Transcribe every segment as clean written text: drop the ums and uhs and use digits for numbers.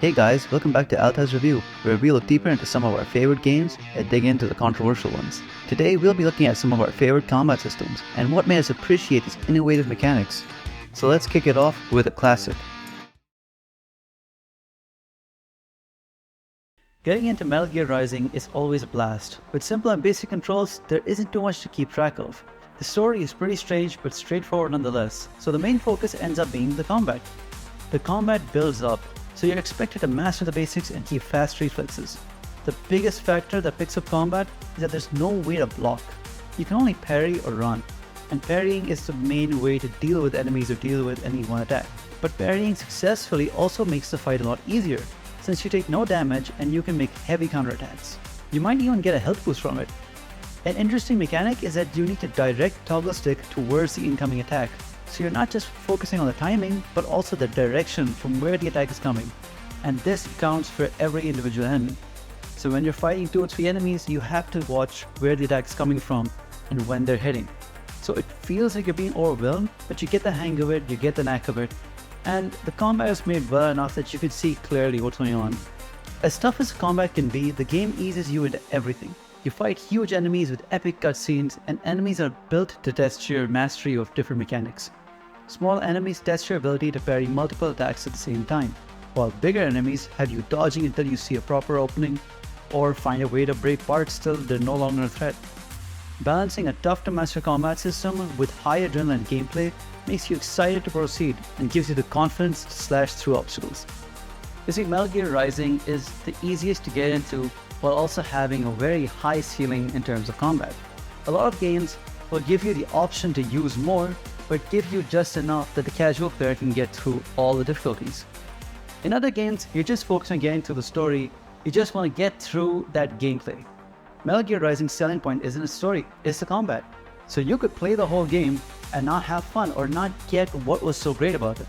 Hey guys, welcome back to Altaz-Review, where we look deeper into some of our favorite games and dig into the controversial ones. Today we'll be looking at some of our favorite combat systems and what made us appreciate these innovative mechanics. So let's kick it off with a classic. Getting into Metal Gear Rising is always a blast. With simple and basic controls, there isn't too much to keep track of. The story is pretty strange but straightforward nonetheless, so the main focus ends up being the combat. The combat builds up, so you're expected to master the basics and keep fast reflexes. The biggest factor that picks up combat is that there's no way to block. You can only parry or run, and parrying is the main way to deal with enemies or deal with any one attack. But parrying successfully also makes the fight a lot easier, since you take no damage and you can make heavy counterattacks. You might even get a health boost from it. An interesting mechanic is that you need to direct toggle stick towards the incoming attack. So you're not just focusing on the timing, but also the direction from where the attack is coming. And this counts for every individual enemy. So when you're fighting 2 or 3 enemies, you have to watch where the attack is coming from and when they're hitting. So it feels like you're being overwhelmed, but you get the hang of it, you get the knack of it. And the combat is made well enough that you can see clearly what's going on. As tough as combat can be, the game eases you into everything. You fight huge enemies with epic cutscenes, and enemies are built to test your mastery of different mechanics. Small enemies test your ability to parry multiple attacks at the same time, while bigger enemies have you dodging until you see a proper opening, or find a way to break parts till they're no longer a threat. Balancing a tough-to-master combat system with high adrenaline gameplay makes you excited to proceed and gives you the confidence to slash through obstacles. You see, Metal Gear Rising is the easiest to get into while also having a very high ceiling in terms of combat. A lot of games will give you the option to use more, but give you just enough that the casual player can get through all the difficulties. In other games, you're just focused on getting through the story, you just want to get through that gameplay. Metal Gear Rising's selling point isn't a story, it's the combat. So you could play the whole game and not have fun or not get what was so great about it.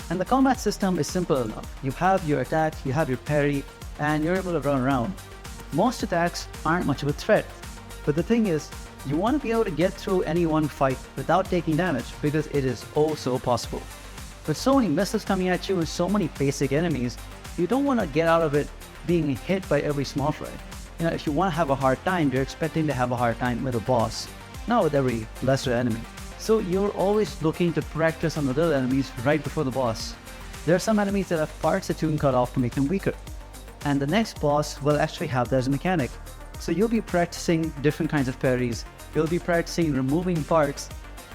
And the combat system is simple enough. You have your attack, you have your parry, and you're able to run around. Most attacks aren't much of a threat, but the thing is, you want to be able to get through any one fight without taking damage, because it is oh so possible. With so many missiles coming at you and so many basic enemies, you don't want to get out of it being hit by every small fry. If you want to have a hard time, you're expecting to have a hard time with a boss, not with every lesser enemy. So you're always looking to practice on the little enemies right before the boss. There are some enemies that have parts that you can cut off to make them weaker, and the next boss will actually have that as a mechanic. So you'll be practicing different kinds of parries, you'll be practicing removing parts,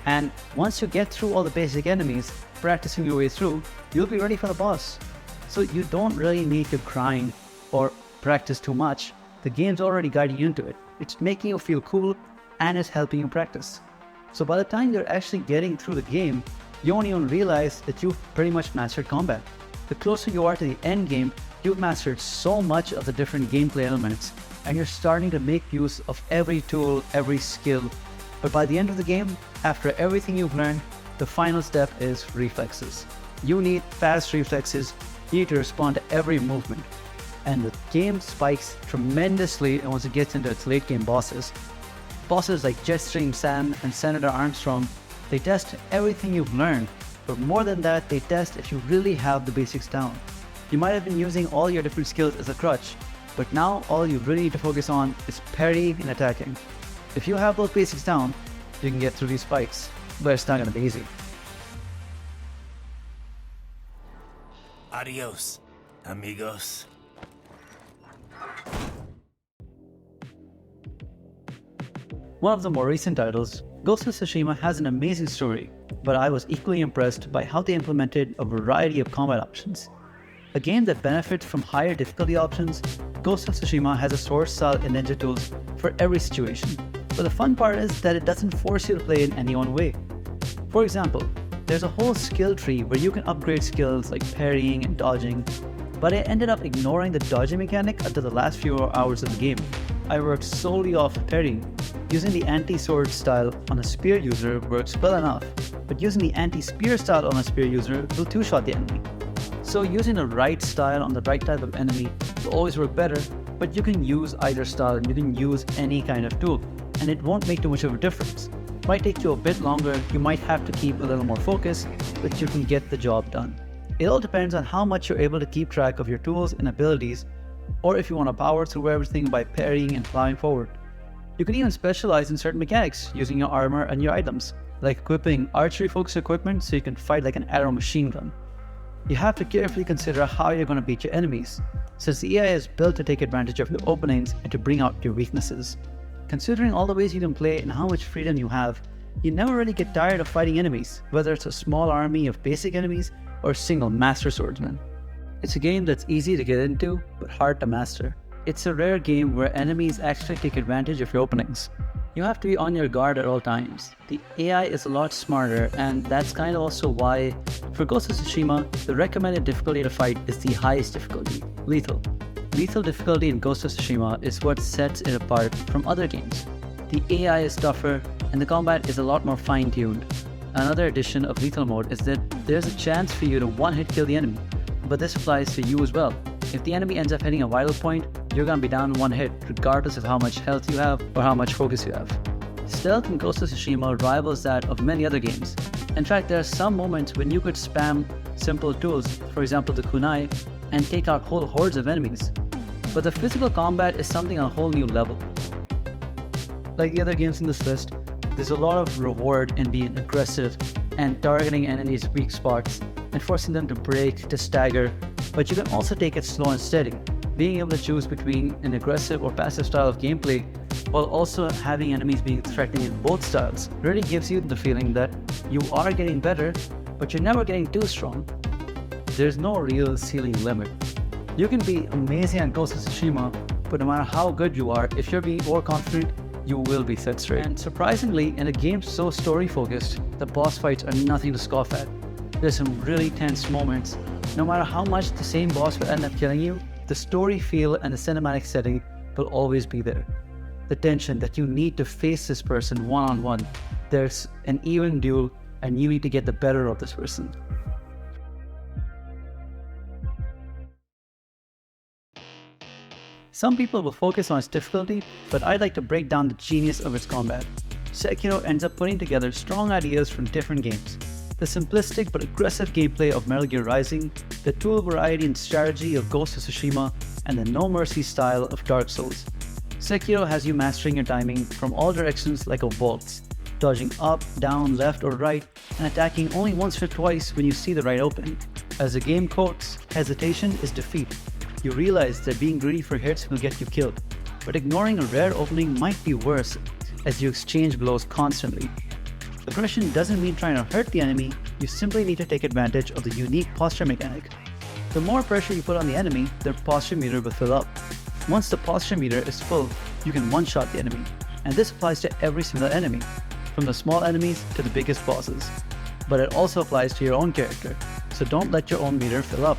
and once you get through all the basic enemies, practicing your way through, you'll be ready for the boss. So you don't really need to grind or practice too much. The game's already guiding you into it. It's making you feel cool and it's helping you practice. So by the time you're actually getting through the game, you won't even realize that you've pretty much mastered combat. The closer you are to the end game, you've mastered so much of the different gameplay elements, and you're starting to make use of every tool, every skill. But by the end of the game, after everything you've learned, the final step is reflexes. You need fast reflexes, you need to respond to every movement. And the game spikes tremendously once it gets into its late game bosses. Bosses like Jetstream Sam and Senator Armstrong, they test everything you've learned, but more than that, they test if you really have the basics down. You might have been using all your different skills as a crutch, but now all you really need to focus on is parrying and attacking. If you have those basics down, you can get through these fights, but it's not going to be easy. Adios, amigos. One of the more recent titles, Ghost of Tsushima has an amazing story, but I was equally impressed by how they implemented a variety of combat options. A game that benefits from higher difficulty options, Ghost of Tsushima has a sword style and ninja tools for every situation. But the fun part is that it doesn't force you to play in any one way. For example, there's a whole skill tree where you can upgrade skills like parrying and dodging, but I ended up ignoring the dodging mechanic until the last few hours of the game. I worked solely off parrying. Using the anti-sword style on a spear user works well enough, but using the anti-spear style on a spear user will two-shot the enemy. So using the right style on the right type of enemy will always work better, but you can use either style and you can use any kind of tool, and it won't make too much of a difference. It might take you a bit longer, you might have to keep a little more focus, but you can get the job done. It all depends on how much you're able to keep track of your tools and abilities, or if you want to power through everything by parrying and plowing forward. You can even specialize in certain mechanics using your armor and your items, like equipping archery-focused equipment so you can fight like an arrow machine gun. You have to carefully consider how you're going to beat your enemies, since the AI is built to take advantage of your openings and to bring out your weaknesses. Considering all the ways you can play and how much freedom you have, you never really get tired of fighting enemies, whether it's a small army of basic enemies or a single master swordsman. It's a game that's easy to get into, but hard to master. It's a rare game where enemies actually take advantage of your openings. You have to be on your guard at all times. The AI is a lot smarter, and that's kind of also why, for Ghost of Tsushima, the recommended difficulty to fight is the highest difficulty, Lethal. Lethal difficulty in Ghost of Tsushima is what sets it apart from other games. The AI is tougher, and the combat is a lot more fine-tuned. Another addition of Lethal mode is that there's a chance for you to one-hit kill the enemy, but this applies to you as well. If the enemy ends up hitting a vital point, you're gonna be down in one hit, regardless of how much health you have or how much focus you have. Stealth in Ghost of Tsushima rivals that of many other games. In fact, there are some moments when you could spam simple tools, for example the kunai, and take out whole hordes of enemies. But the physical combat is something on a whole new level. Like the other games in this list, there's a lot of reward in being aggressive and targeting enemies' weak spots and forcing them to break, to stagger, but you can also take it slow and steady, being able to choose between an aggressive or passive style of gameplay while also having enemies being threatening in both styles really gives you the feeling that you are getting better, but you're never getting too strong. There's no real ceiling limit. You can be amazing at Ghost of Tsushima, but no matter how good you are, if you're being overconfident, you will be set straight. And surprisingly, in a game so story-focused, the boss fights are nothing to scoff at. There's some really tense moments. No matter how much the same boss will end up killing you, the story feel and the cinematic setting will always be there. The tension that you need to face this person one-on-one. There's an even duel and you need to get the better of this person. Some people will focus on its difficulty, but I'd like to break down the genius of its combat. Sekiro ends up putting together strong ideas from different games. The simplistic but aggressive gameplay of Metal Gear Rising, the tool variety and strategy of Ghost of Tsushima, and the no mercy style of Dark Souls. Sekiro has you mastering your timing from all directions like a waltz, dodging up, down, left or right, and attacking only once or twice when you see the right opening. As the game quotes, hesitation is defeat. You realize that being greedy for hits will get you killed, but ignoring a rare opening might be worse as you exchange blows constantly. Aggression doesn't mean trying to hurt the enemy, you simply need to take advantage of the unique posture mechanic. The more pressure you put on the enemy, their posture meter will fill up. Once the posture meter is full, you can one-shot the enemy, and this applies to every single enemy, from the small enemies to the biggest bosses. But it also applies to your own character, so don't let your own meter fill up.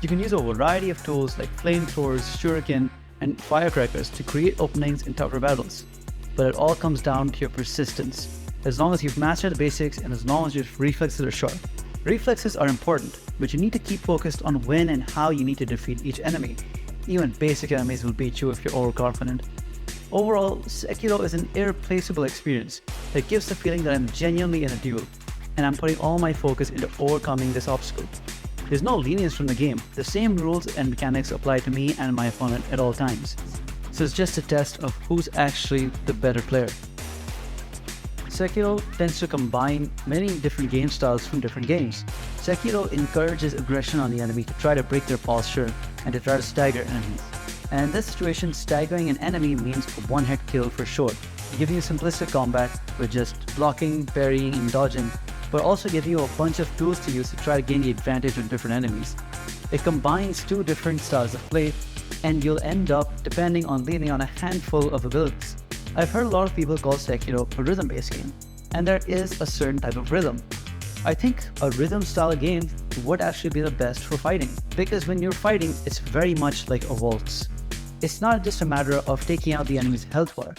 You can use a variety of tools like flamethrowers, shuriken, and firecrackers to create openings in tougher battles. But it all comes down to your persistence. As long as you've mastered the basics and as long as your reflexes are sharp. Reflexes are important, but you need to keep focused on when and how you need to defeat each enemy. Even basic enemies will beat you if you're overconfident. Overall, Sekiro is an irreplaceable experience that gives the feeling that I'm genuinely in a duel, and I'm putting all my focus into overcoming this obstacle. There's no lenience from the game. The same rules and mechanics apply to me and my opponent at all times. So it's just a test of who's actually the better player. Sekiro tends to combine many different game styles from different games. Sekiro encourages aggression on the enemy to try to break their posture and to try to stagger enemies. And in this situation, staggering an enemy means a one-hit kill for sure, giving you simplistic combat with just blocking, parrying, and dodging, but also giving you a bunch of tools to use to try to gain the advantage on different enemies. It combines two different styles of play, and you'll end up depending on leaning on a handful of abilities. I've heard a lot of people call Sekiro a rhythm-based game, and there is a certain type of rhythm. I think a rhythm-style game would actually be the best for fighting, because when you're fighting, it's very much like a waltz. It's not just a matter of taking out the enemy's health bar.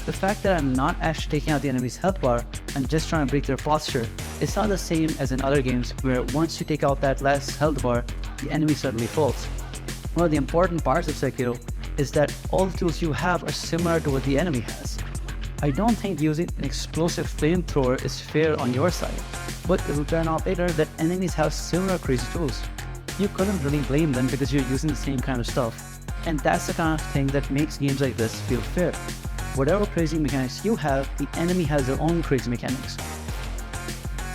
The fact that I'm not actually taking out the enemy's health bar and just trying to break their posture, it's not the same as in other games where once you take out that last health bar, the enemy suddenly falls. One of the important parts of Sekiro is that all the tools you have are similar to what the enemy has. I don't think using an explosive flamethrower is fair on your side, but it will turn out later that enemies have similar crazy tools. You couldn't really blame them because you're using the same kind of stuff. And that's the kind of thing that makes games like this feel fair. Whatever crazy mechanics you have, the enemy has their own crazy mechanics.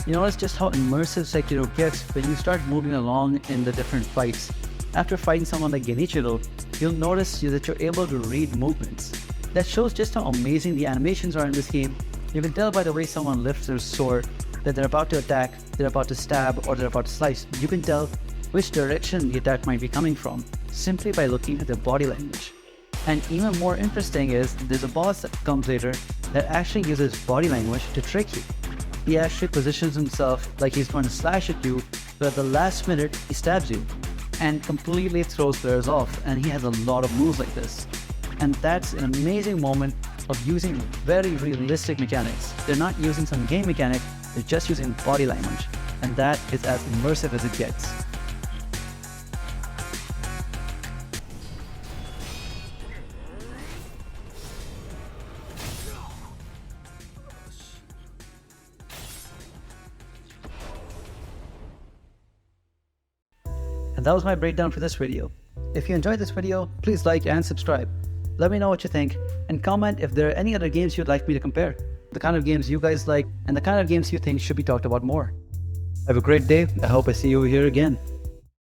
You notice just how immersive Sekiro gets when you start moving along in the different fights. After fighting someone like Genichiro, you'll notice that you're able to read movements. That shows just how amazing the animations are in this game. You can tell by the way someone lifts their sword that they're about to attack, they're about to stab, or they're about to slice. You can tell which direction the attack might be coming from, simply by looking at their body language. And even more interesting is, there's a boss that comes later that actually uses body language to trick you. He actually positions himself like he's going to slash at you, but at the last minute he stabs you and completely throws players off, and he has a lot of moves like this. And that's an amazing moment of using very realistic mechanics. They're not using some game mechanic, they're just using body language, and that is as immersive as it gets. And that was my breakdown for this video. If you enjoyed this video, please like and subscribe. Let me know what you think, and comment if there are any other games you'd like me to compare, the kind of games you guys like, and the kind of games you think should be talked about more. Have a great day. I hope I see you here again.